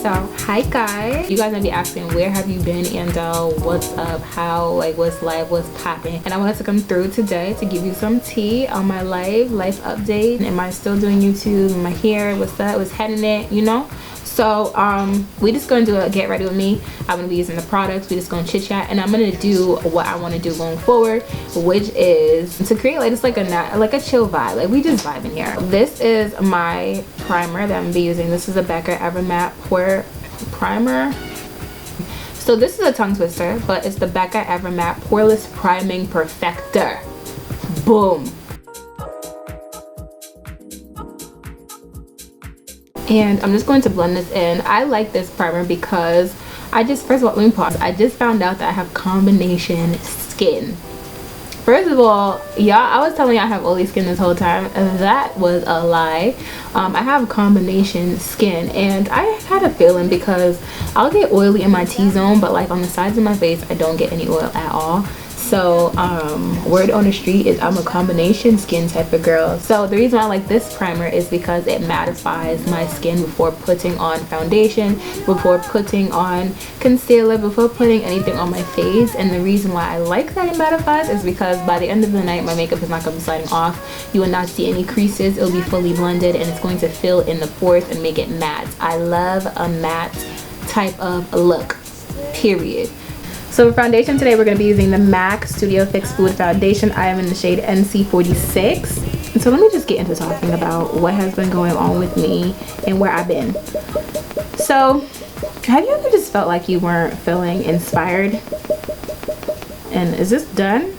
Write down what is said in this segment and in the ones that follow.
So hi guys, you guys might be asking where have you been and what's up, how, like what's life, what's popping. And I wanted to come through today to give you some tea on my life update. Am I still doing YouTube? My hair, what's up, what's heading it, you know? So we just gonna do a get ready with me. I'm gonna be using the products, we just gonna chit chat, and I'm gonna do what I want to do going forward, which is to create like just like a chill vibe, like we just vibing here. This is my primer that I'm gonna be using. This is a Becca Ever Matte Pore Primer. So this is a tongue twister, but it's the Becca Ever Matte Poreless Priming Perfector. Boom. And I'm just going to blend this in. I like this primer because first of all, let me pause. I just found out that I have combination skin. First of all, y'all, I was telling y'all I have oily skin this whole time. That was a lie. I have combination skin, and I had a feeling because I'll get oily in my T-zone, but like on the sides of my face, I don't get any oil at all. So word on the street is I'm a combination skin type of girl. So the reason I like this primer is because it mattifies my skin before putting on foundation, before putting on concealer, before putting anything on my face. And the reason why I like that it mattifies is because by the end of the night, my makeup is not going to be sliding off. You will not see any creases. It'll be fully blended, and it's going to fill in the pores and make it matte. I love a matte type of look, period. So for foundation today, we're going to be using the MAC Studio Fix Fluid Foundation. I am in the shade NC46. And so let me just get into talking about what has been going on with me and where I've been. So have you ever just felt like you weren't feeling inspired? And is this done?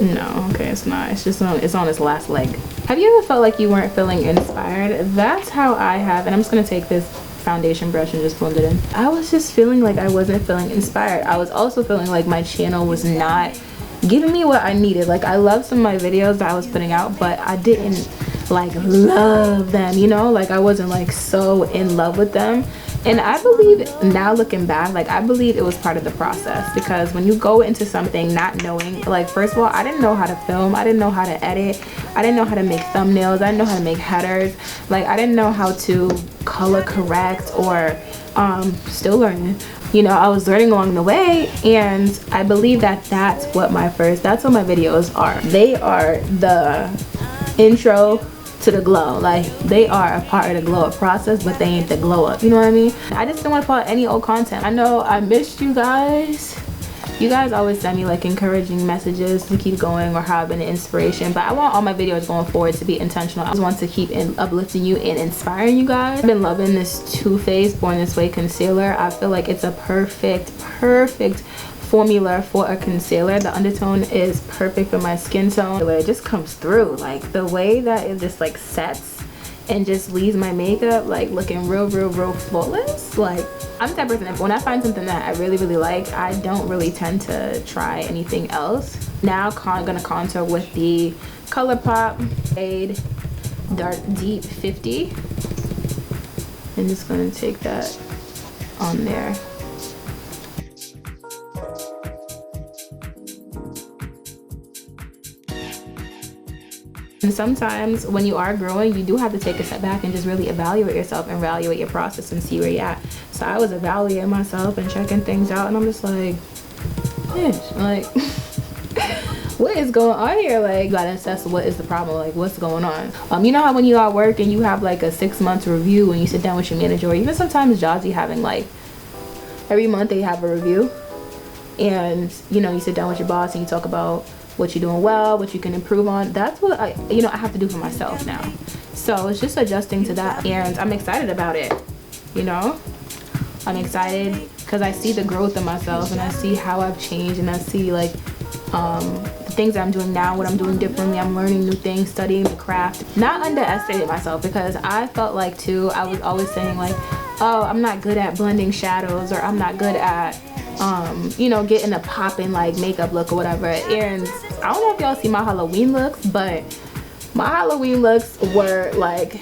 No, okay, it's not. It's just on its last leg. Have you ever felt like you weren't feeling inspired? That's how I have. And I'm just going to take this foundation brush and just blend it in. I was just feeling like I wasn't feeling inspired. I was also feeling like my channel was not giving me what I needed. Like I loved some of my videos that I was putting out, but I didn't like love them, you know? Like I wasn't like so in love with them. And I believe now looking back, like I believe it was part of the process, because when you go into something not knowing, like first of all, I didn't know how to film, I didn't know how to edit, I didn't know how to make thumbnails, I didn't know how to make headers, like I didn't know how to color correct, or still learning. You know, I was learning along the way, and I believe that that's what my videos are. They are the intro to the glow. Like they are a part of the glow up process, but they ain't the glow up, you know what I mean? I just didn't want to put out any old content. I know I missed you guys. You guys always send me like encouraging messages to keep going, or how I've been an inspiration, but I want all my videos going forward to be intentional. I just want to keep uplifting you and inspiring you guys. I've been loving this Too Faced Born This Way concealer. I feel like it's a perfect formula for a concealer. The undertone is perfect for my skin tone. It just comes through, like the way that it just like sets and just leaves my makeup like looking real flawless. Like I'm the type of person that when I find something that I really like, I don't really tend to try anything else. Now I'm gonna contour with the ColourPop shade Dark Deep 50. I'm just gonna take that on there. And sometimes when you are growing, you do have to take a step back and just really evaluate yourself and evaluate your process and see where you're at. So I was evaluating myself and checking things out, and I'm just like, bitch, like what is going on here? Like, you gotta assess what is the problem, like what's going on. You know how when you are at work and you have like a 6-month review and you sit down with your manager, or even sometimes jobs you having like every month they have a review, and you know you sit down with your boss and you talk about what you're doing well, what you can improve on. That's what I have to do for myself now. So it's just adjusting to that, and I'm excited about it. You know, I'm excited because I see the growth in myself, and I see how I've changed, and I see like the things that I'm doing now, what I'm doing differently. I'm learning new things, studying the craft. Not underestimating myself, because I felt like too, I was always saying like, oh, I'm not good at blending shadows, or I'm not good at you know, getting a popping like makeup look or whatever. And I don't know if y'all see my Halloween looks, but my Halloween looks were like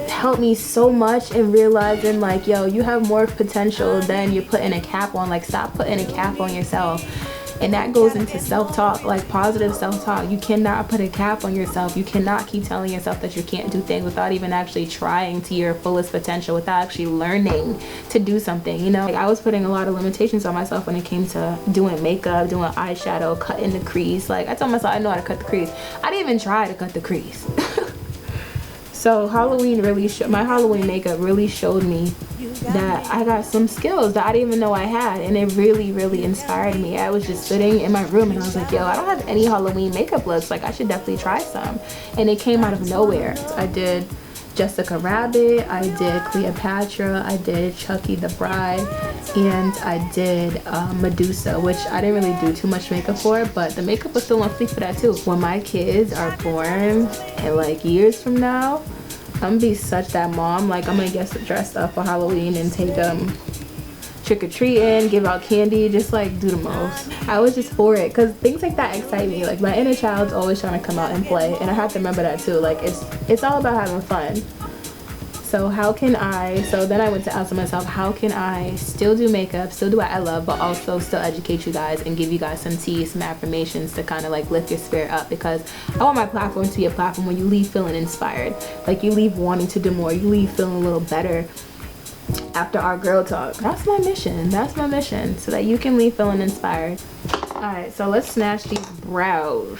helped me so much in realizing like, yo, you have more potential than you're putting a cap on. Like stop putting a cap on yourself And that goes into self-talk, like positive self-talk. You cannot put a cap on yourself. You cannot keep telling yourself that you can't do things without even actually trying to your fullest potential, without actually learning to do something, you know? Like, I was putting a lot of limitations on myself when it came to doing makeup, doing eyeshadow, cutting the crease. Like, I told myself I know how to cut the crease. I didn't even try to cut the crease. So Halloween really my Halloween makeup really showed me that I got some skills that I didn't even know I had, and it really inspired me. I was just sitting in my room and I was like, yo, I don't have any Halloween makeup looks, like I should definitely try some. And it came out of nowhere. I did Jessica Rabbit, I did Cleopatra, I did Chucky the Bride, and I did Medusa, which I didn't really do too much makeup for, but the makeup was still on fleek for that too. When my kids are born and like years from now, I'm gonna be such that mom. Like, I'm gonna get dressed up for Halloween and take them trick-or-treating, give out candy, just like do the most. I was just for it because things like that excite me. Like, my inner child's always trying to come out and play, and I have to remember that too. Like, it's all about having fun. So how can then I went to ask myself, how can I still do makeup, still do what I love, but also still educate you guys and give you guys some tea, some affirmations to kind of like lift your spirit up, because I want my platform to be a platform where you leave feeling inspired. Like, you leave wanting to do more, you leave feeling a little better after our girl talk. That's my mission, so that you can leave feeling inspired. All right, so let's snatch these brows.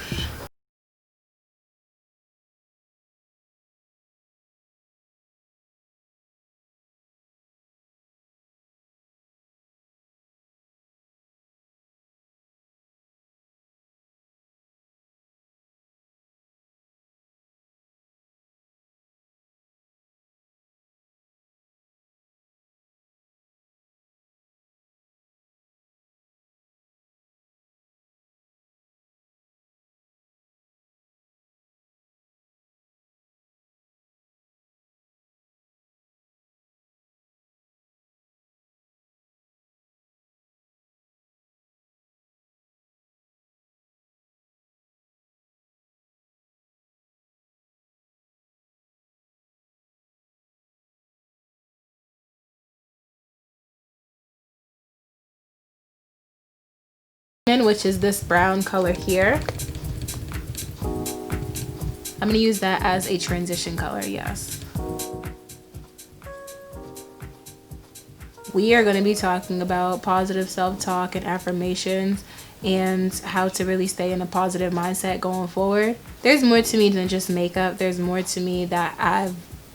Which is this brown color here. I'm gonna use that as a transition color, yes. We are going to be talking about positive self-talk and affirmations and how to really stay in a positive mindset going forward. There's more to me than just makeup. There's more to me that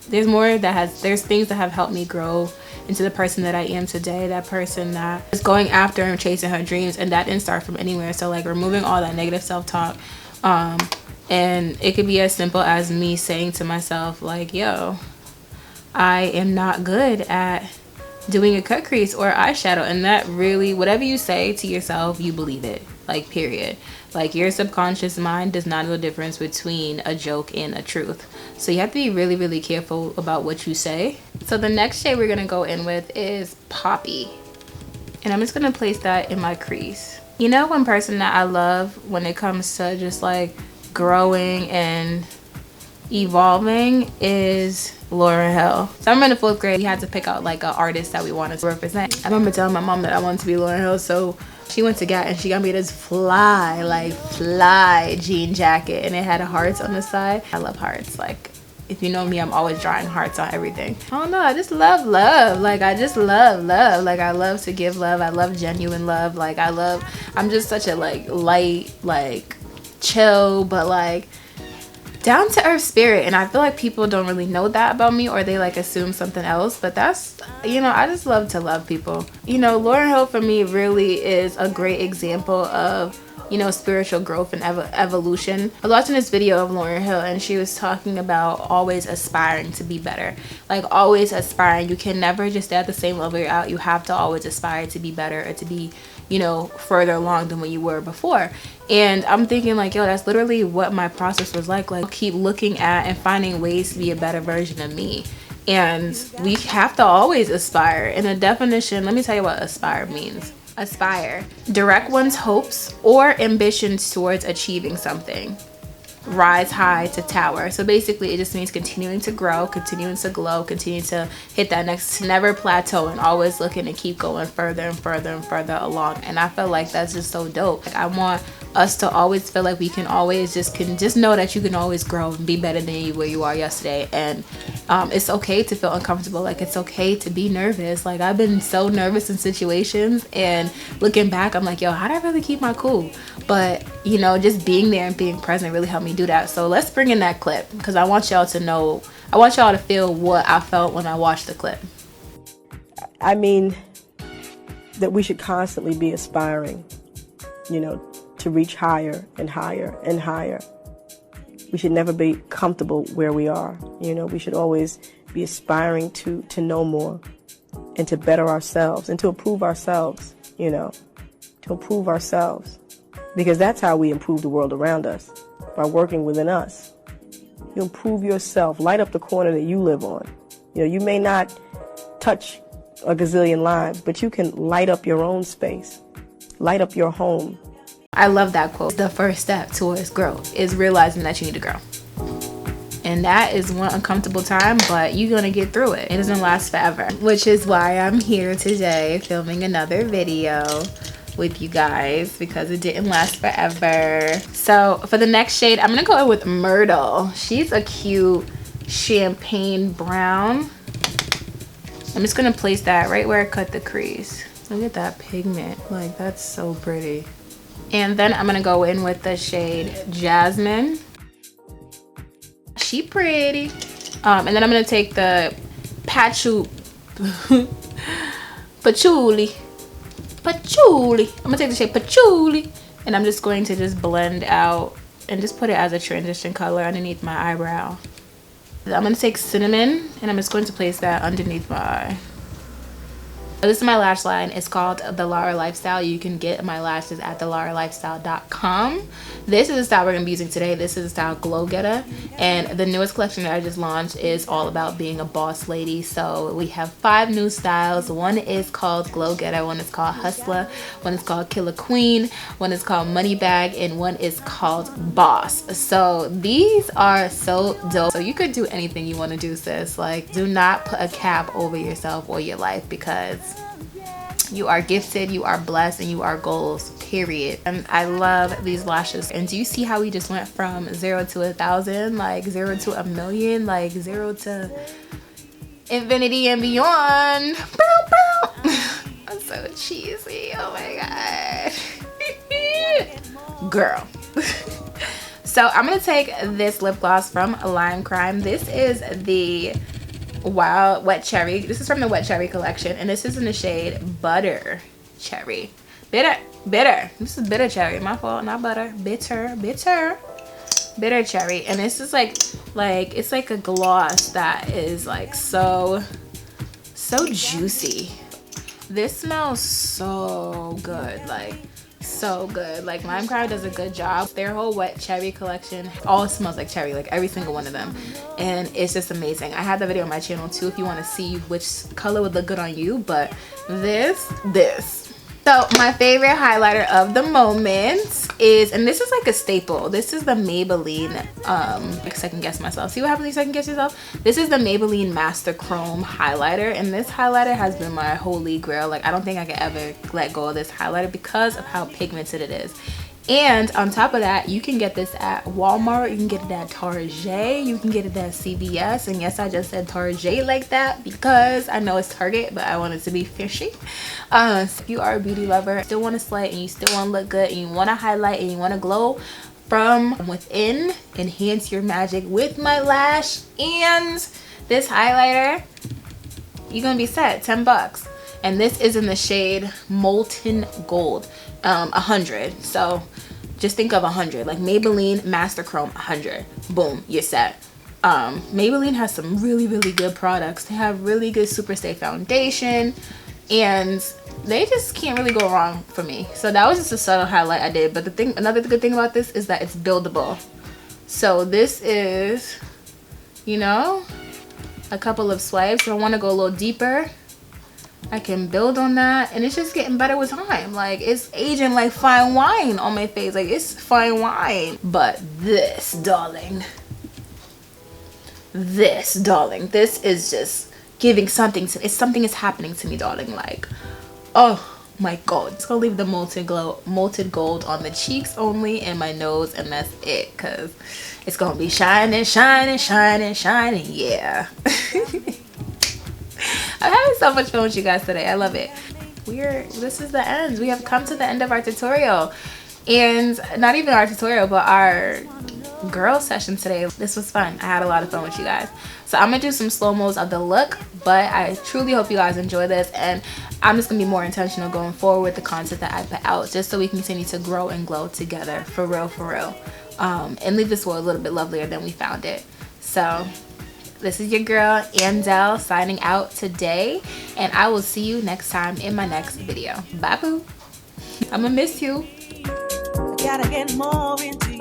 there's things that have helped me grow into the person that I am today, that person that is going after and chasing her dreams, and that didn't start from anywhere. So like, removing all that negative self-talk, and it could be as simple as me saying to myself like, yo, I am not good at doing a cut crease or eyeshadow. And that really, whatever you say to yourself, you believe it, like, period. Like, your subconscious mind does not know the difference between a joke and a truth. So you have to be really careful about what you say. So the next shade we're gonna go in with is Poppy, and I'm just gonna place that in my crease. You know, one person that I love when it comes to just like growing and evolving is Lauryn Hill. So I'm in the 4th grade. We had to pick out like an artist that we wanted to represent. I remember telling my mom that I wanted to be Lauryn Hill, so she went to Gap and she got me this fly jean jacket, and it had hearts on the side. I love hearts. Like, if you know me, I'm always drawing hearts on everything. I don't know, I just love love. Like, I just love love. Like, I love to give love. I love genuine love. Like, I'm just such a like light, like chill, but like down to earth spirit. And I feel like people don't really know that about me, or they like assume something else, but that's, you know, I just love to love people. You know, Lauryn Hill for me really is a great example of, you know, spiritual growth and evolution. I was watching this video of Lauryn Hill, and she was talking about always aspiring to be better. Like, always aspiring. You can never just stay at the same level you're at. You have to always aspire to be better, or to be, you know, further along than when you were before. And I'm thinking like, yo, that's literally what my process was like. Like, keep looking at and finding ways to be a better version of me. And we have to always aspire. And the definition, let me tell you what aspire means. Aspire: direct one's hopes or ambitions towards achieving something. rise high to tower. So basically it just means continuing to grow, continuing to glow, continuing to hit that next, never plateau, and always looking to keep going further and further and further along. And I feel like that's just so dope. Like, I want us to always feel like we can always just know that you can always grow and be better than where you are yesterday. And it's okay to feel uncomfortable. Like, it's okay to be nervous. Like, I've been so nervous in situations, and looking back I'm like, yo, how did I really keep my cool? But you know, just being there and being present really helped me do that. So let's bring in that clip, because I want y'all to know, I want y'all to feel what I felt when I watched the clip. I mean, that we should constantly be aspiring, you know, to reach higher and higher and higher. We should never be comfortable where we are. You know, we should always be aspiring to know more and to better ourselves and to improve ourselves, you know, to improve ourselves. Because that's how we improve the world around us, by working within us. You improve yourself, light up the corner that you live on. You know, you may not touch a gazillion lives, but you can light up your own space, light up your home. I love that quote. The first step towards growth is realizing that you need to grow. And that is one uncomfortable time, but you're gonna get through it. It doesn't last forever, which is why I'm here today filming another video with you guys, because it didn't last forever. So for the next shade, I'm gonna go in with Myrtle. She's a cute champagne brown. I'm just gonna place that right where I cut the crease. Look at that pigment, like that's so pretty. And then I'm gonna go in with the shade Jasmine. She pretty. And then I'm gonna take the patchouli. I'm gonna take the shade Patchouli, and I'm just going to just blend out and just put it as a transition color underneath my eyebrow. I'm gonna take Cinnamon, and I'm just going to place that underneath my eye. This is my lash line. It's called the Lara Lifestyle. You can get my lashes at thelaralifestyle.com. This is the style we're gonna be using today. This is the style Glow Getter, and the newest collection that I just launched is all about being a boss lady. So we have 5 new styles. One is called Glow Getter, one is called Hustler, one is called Killer Queen, one is called Money Bag, and one is called Boss. So these are so dope. So you could do anything you want to do, sis. Like, do not put a cap over yourself or your life, because you are gifted, you are blessed, and you are goals, period. And I love these lashes. And do you see how we just went from 0 to 1,000, like 0 to 1,000,000, like 0 to infinity and beyond? I'm so cheesy, oh my god. Girl. So I'm gonna take this lip gloss from Lime Crime. This is the Wild Wet Cherry. This is from the Wet Cherry collection, and this is in the shade Butter Cherry. Bitter. This is Bitter Cherry. My fault, not butter. Bitter Cherry. And this is like it's like a gloss that is like so juicy. This smells so good, like so good. Like, Lime Crime does a good job. Their whole Wet Cherry collection all smells like cherry, like every single one of them, and it's just amazing. I have the video on my channel too if you want to see which color would look good on you. But this so my favorite highlighter of the moment is, and this is like a staple, this is the Maybelline second guess myself. See what happens when you second guess yourself? This is the Maybelline Master Chrome highlighter, and this highlighter has been my holy grail. Like, I don't think I could ever let go of this highlighter because of how pigmented it is. And on top of that, you can get this at Walmart, you can get it at Target, you can get it at CVS. And yes, I just said Target like that because I know it's Target, but I want it to be fishy. So if you are a beauty lover, still want to slay, and you still want to look good, and you want to highlight, and you want to glow from within, enhance your magic with my lash and this highlighter, you're gonna be set. 10 bucks. And this is in the shade Molten Gold, 100. So just think of 100, like Maybelline Master Chrome 100. Boom, you're set. Maybelline has some really good products. They have really good Superstay foundation, and they just can't really go wrong for me. So that was just a subtle highlight I did. But another good thing about this is that it's buildable. So this is, you know, a couple of swipes. I want to go a little deeper. I can build on that, and it's just getting better with time. Like, it's aging like fine wine on my face. Like, it's fine wine. But this, darling, this is just giving something to, it's something is happening to me, darling. Like, oh my god. It's gonna leave the molted gold on the cheeks only and my nose, and that's it, because it's gonna be shining, shining, shining, shining. Yeah. I'm having so much fun with you guys today. I love it. This is the end. We have come to the end of our tutorial, and not even our tutorial, but our girl session today. This was fun. I had a lot of fun with you guys. So I'm gonna do some slow-mos of the look, but I truly hope you guys enjoy this, and I'm just gonna be more intentional going forward with the content that I put out, just so we can continue to grow and glow together, for real, and leave this world a little bit lovelier than we found it. So this is your girl Andel signing out today, and I will see you next time in my next video. Bye boo. I'ma miss you. Gotta get more into